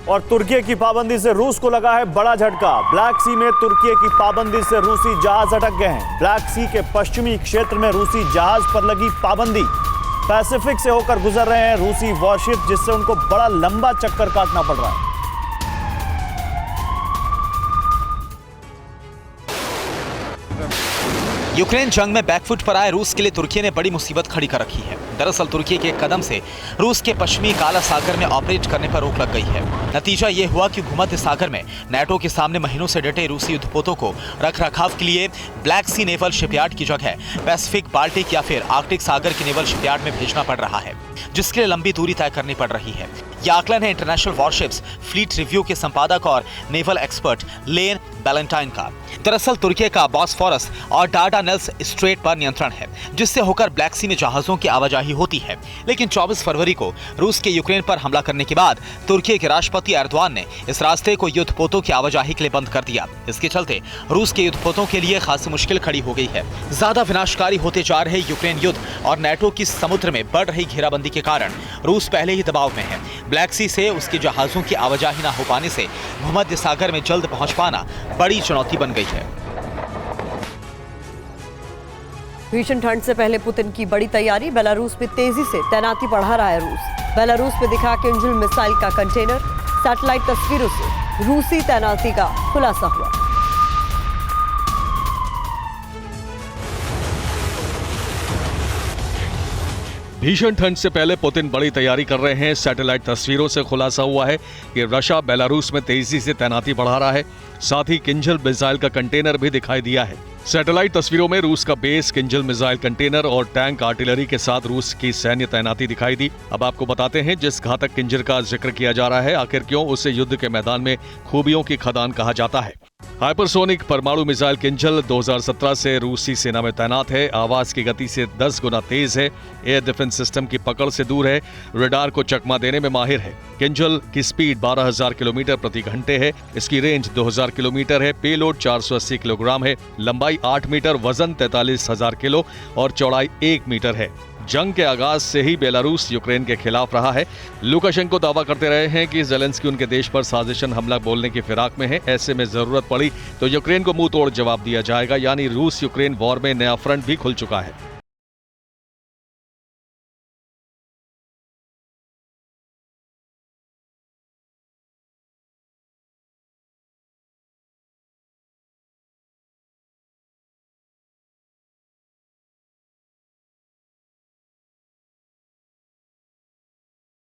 और तुर्की की पाबंदी से रूस को लगा है बड़ा झटका। ब्लैक सी में तुर्की की पाबंदी से रूसी जहाज अटक गए हैं। ब्लैक सी के पश्चिमी क्षेत्र में रूसी जहाज पर लगी पाबंदी। पैसिफिक से होकर गुजर रहे हैं रूसी वॉरशिप, जिससे उनको बड़ा लंबा चक्कर काटना पड़ रहा है। यूक्रेन जंग में बैकफुट पर आए रूस के लिए तुर्की ने बड़ी मुसीबत खड़ी कर रखी है। दरअसल तुर्की के कदम से रूस के पश्चिमी काला सागर में ऑपरेट करने पर रोक लग गई है। नतीजा ये हुआ कि भूमध्य सागर में नाटो के सामने महीनों से डटे रूसी युद्धपोतों को रखरखाव के लिए ब्लैक सी नेवल शिपयार्ड की जगह पैसिफिक, बाल्टिक या फिर आर्कटिक सागर की नेवल शिपयार्ड में भेजना पड़ रहा है, जिसके लिए लंबी दूरी तय करनी पड़ रही है। यह आकलन है इंटरनेशनल वॉरशिप्स फ्लीट रिव्यू के संपादक और नेवल एक्सपर्ट लेन बैलेंटाइन का। दरअसल तुर्की का बॉस्फोरस और डार्डानेल्स स्ट्रेट पर नियंत्रण है, जिससे होकर ब्लैक सी में जहाजों की आवाजाही होती है। लेकिन 24 फरवरी को रूस के यूक्रेन पर हमला करने के बाद तुर्की के राष्ट्रपति एर्दोगान ने इस रास्ते को युद्धपोतों की आवाजाही के लिए बंद कर दिया। इसके चलते रूस के युद्धपोतों के लिए खासी मुश्किल खड़ी हो गई है। ज्यादा विनाशकारी होते जा रहे यूक्रेन युद्ध और नाटो की समुद्र में बढ़ रही घेराबंदी के कारण रूस पहले ही दबाव में है। ब्लैक सी से उसके जहाजों की आवाजाही न हो पाने से भूमध्य सागर में जल्द पहुंच पाना बड़ी चुनौती बन गई है। भीषण ठंड से पहले पुतिन की बड़ी तैयारी। बेलारूस में तेजी से तैनाती बढ़ा रहा है रूस। बेलारूस में दिखा किंजल मिसाइल का कंटेनर। सैटेलाइट तस्वीरों से रूसी तैनाती का खुलासा हुआ। भीषण ठंड से पहले पुतिन बड़ी तैयारी कर रहे हैं। सैटेलाइट तस्वीरों से खुलासा हुआ है कि रशिया बेलारूस में तेजी से तैनाती बढ़ा रहा है। साथ ही किंजल मिसाइल का कंटेनर भी दिखाई दिया है। सैटेलाइट तस्वीरों में रूस का बेस, किंजल मिसाइल कंटेनर और टैंक आर्टिलरी के साथ रूस की सैन्य तैनाती दिखाई दी। अब आपको बताते हैं जिस घातक किंजल का जिक्र किया जा रहा है, आखिर क्यों उसे युद्ध के मैदान में खूबियों की खदान कहा जाता है। हाइपरसोनिक परमाणु मिसाइल किंजल 2017 से रूसी सेना में तैनात है। आवाज की गति से 10 गुना तेज है। एयर डिफेंस सिस्टम की पकड़ से दूर है। रडार को चकमा देने में माहिर है। किंजल की स्पीड 12,000 किलोमीटर प्रति घंटे है। इसकी रेंज 2,000 किलोमीटर है। पेलोड 480 किलोग्राम है। लंबाई 8 मीटर, वजन 43,000 किलो और चौड़ाई 1 मीटर है। जंग के आगाज से ही बेलारूस यूक्रेन के खिलाफ रहा है। लुकाशेंको दावा करते रहे हैं कि ज़ेलेंस्की उनके देश पर साजिशन हमला बोलने की फिराक में है। ऐसे में जरूरत पड़ी तो यूक्रेन को मुंह तोड़ जवाब दिया जाएगा। यानी रूस यूक्रेन वॉर में नया फ्रंट भी खुल चुका है।